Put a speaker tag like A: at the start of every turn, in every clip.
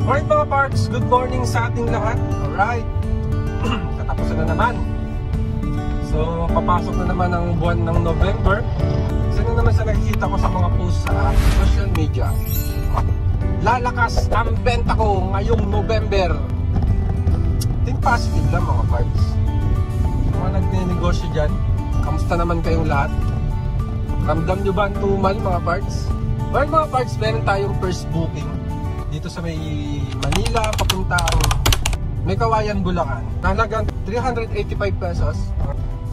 A: Alright mga parts, good morning sa ating lahat. Alright, katapusan na naman. So, papasok na naman ang buwan ng November. Isa na naman sa nakikita ko sa mga posts sa social media. Lalakas ang benta ko ngayong November. Think positive lang mga parts. Mga nagne-negosyo dyan, kamusta naman kayong lahat? Ramdam nyo ba ang tumal mga parts? Well mga parts, meron tayong first booking dito sa may Manila papuntang may Kawayan, Bulacan. Halagang 385 pesos.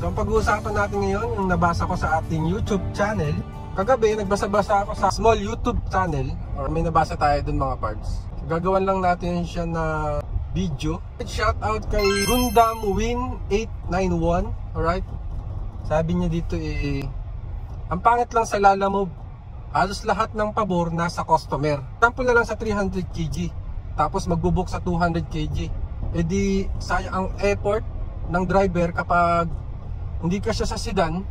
A: So ang pag-uusapan natin ngayon, yung nabasa ko sa ating YouTube channel. Kagabi, nagbasa-basa ako sa small YouTube channel. Or may nabasa tayo dun mga parts. Gagawan lang natin siya na video. Shout out kay Gundam Win 891. Alright? Sabi niya dito ang pangit lang sa Lalamove, halos lahat ng pabor nasa customer. Sample na lang sa 300 kg. Tapos magbubook sa 200 kg. E di sayang ang effort ng driver kapag hindi ka siya sa sedan.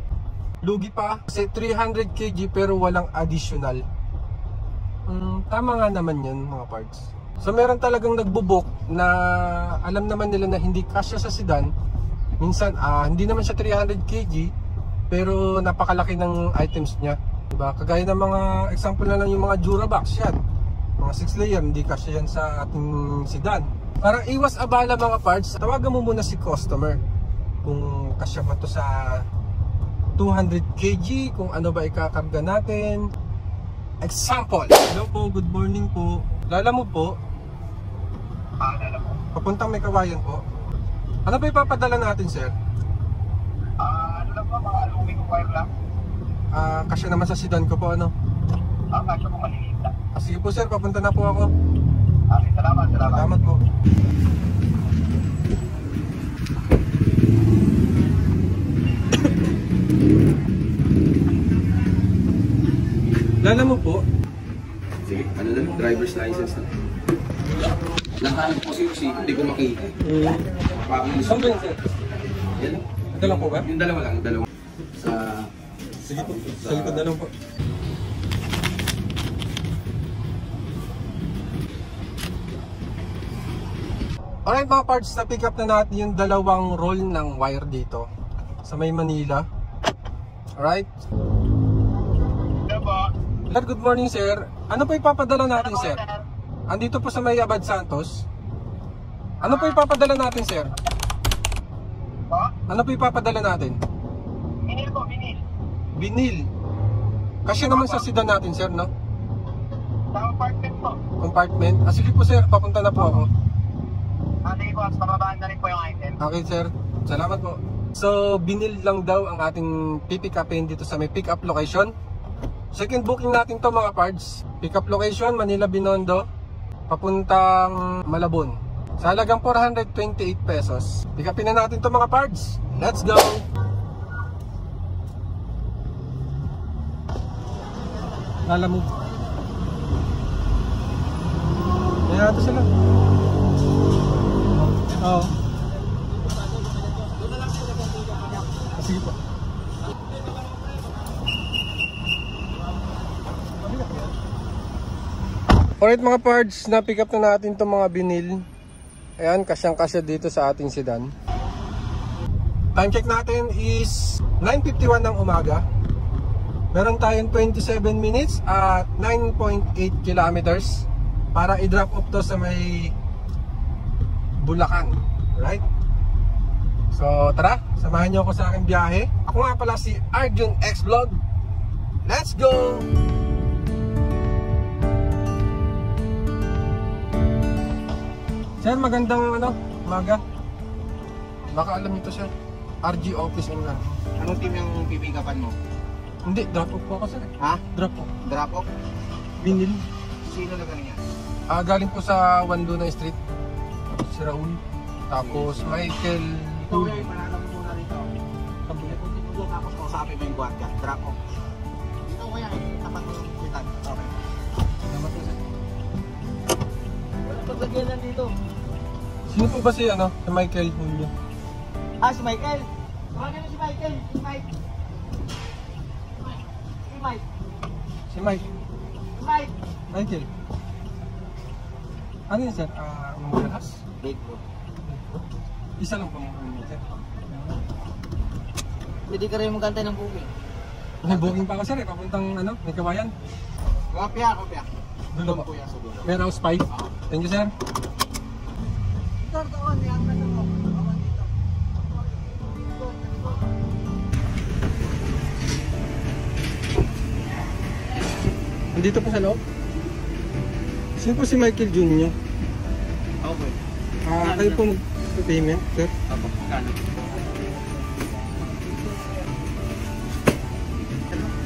A: Lugi pa kasi 300 kg pero walang additional. Tama nga naman yun mga parts. So meron talagang nagbubook na alam naman nila na hindi kasya sa sedan. Minsan hindi naman siya 300 kg pero napakalaki ng items niya, diba? Kagaya ng mga example na lang yung mga Durabox yan, mga 6 layer, hindi kasya yan sa ating sedan. Para iwas abala mga parts, tawagan mo muna si customer kung kasya ba to sa 200 kg, kung ano ba ikakarga natin. Example, hello po, good morning po. Lalamove po? Lalamove. Papuntang may Kawayan po. Ano ba ipapadala natin, sir?
B: Ano lang po, mga aluminum wire lang.
A: Kasya naman sa sedan ko po, ano?
B: Kasya po, maliliit lang.
A: Sige po sir, papunta na po ako.
B: Okay, salamat.
A: Salamat po. Lalamove po?
C: Sige, ano lang, driver's license na. Nakahanap po si hindi ko makita.
A: Saan ba yun sir?
C: Yan.
A: Ito lang po ba?
C: Yung dalawa lang, dalawa.
A: Sige po, sa likod na lang po. Alright mga parts, na-pick up na natin yung dalawang roll ng wire dito sa may Manila. Alright? Sir, good morning sir. Ano po ipapadala natin sir? Andito po sa may Abad Santos. Ano po ipapadala natin sir? Ano po ipapadala natin?
B: Binil po, binil.
A: Binil. Kasi naman sa sedan natin sir, no?
B: Sa apartment po.
A: Compartment. Sige po sir, papunta na po ako.
B: Sige po, pababaan na rin po yung item.
A: Okay sir, salamat po. So, binil lang daw ang ating pipick upin dito sa may pick up location. Second booking natin to mga parts. Pick up location, Manila Binondo, papuntang Malabon. Sa halagang 428 pesos. Pick upin na natin to mga parts. Let's go! Lalamove. Ayan natin sila. Oo. Sige po. Alright mga parts, na-pick up na natin itong mga binil. Ayan, kasyang-kasya dito sa ating sedan. Time check natin is 9:51 ng umaga. Meron tayong 27 minutes at 9.8 kilometers para i-drop off to sa may Bulacan. Right? So tara, samahan nyo ako sa aking biyahe. Ako nga pala si Arjun X Vlog. Let's go! Sir, magandang umaga. Baka alam nito sir. RG office and lang.
B: Anong team yung pipikapan mo?
A: Hindi, drop off po ako sir.
B: Ha?
A: Drop off.
B: Drop off?
A: Binil.
B: Sino na ganyan?
A: Galing po sa Wanduna Street. Si Raul. Tapos Michael.
B: Okay, mananap mo muna rito. Tapos kausapin mo yung guardia. Drop off. Dito ko yan. Tapat mo yung kitan. Okay.
A: Salamat po sir.
B: Walang paglagyan dito.
A: Sino po ba si si Michael Julio?
B: Si Michael. Tawagan mo si Michael. Si Mike. Si Mike.
A: Si Mike.
B: Si Mike.
A: Michael. Ano yun sir? Warehouse?
B: Big bro.
A: Isa lang po mga meter.
B: Pwede ka rin magantay ng booking.
A: May booking pa ako sir eh, papuntang ano, may kawayan.
B: Kopya.
A: Dulo
B: Doon
A: po.
B: po yan sa dulo.
A: Warehouse 5. Thank you sir.
B: Sir, doon. Yan na doon. Awan dito.
A: Andito po sa loob. Sino po si Michael Jr.?
B: Okay.
A: Kayo po mag-payment sir?
B: Apo, kano?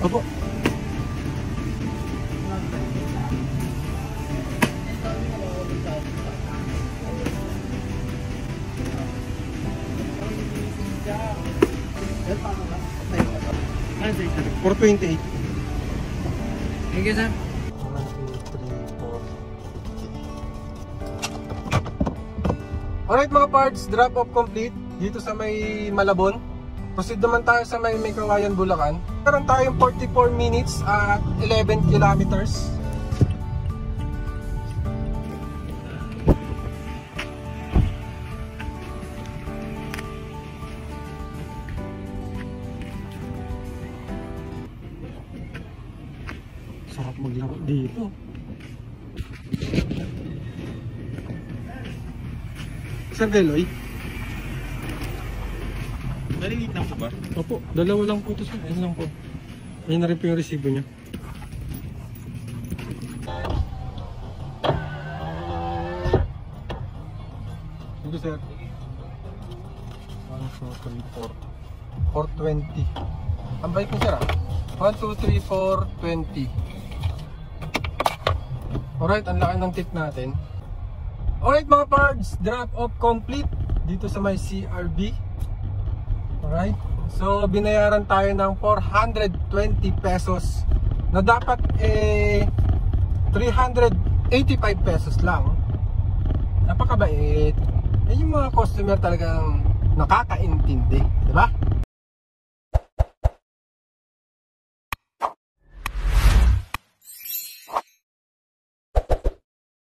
A: Opo.
B: Ano sir?
A: 428.
B: Thank you sir.
A: 1, 2, 3, 4. Alright mga parts, drop off complete dito sa may Malabon. Proceed naman tayo sa may Kawayan, Bulacan. Meron tayong 44 minutes at 11 kilometers. Sarap maglaro dito. Sir Deloy?
B: Nalilit lang po ba?
A: Opo, dalawa lang po ito sir. Ayun lang po. Ayun na rin po yung resibo niya. Ito sir. 1, 2, 3, 4. 420. Ang bike mo sir 1, 2, 3, 4, 20. Alright, ang laki ng tip natin. Alright mga pards, drop off complete dito sa may CRB. Alright, so binayaran tayo ng 420 pesos na dapat 385 pesos lang. Napakabait. Yung mga customer talagang nakakaintindi, di ba?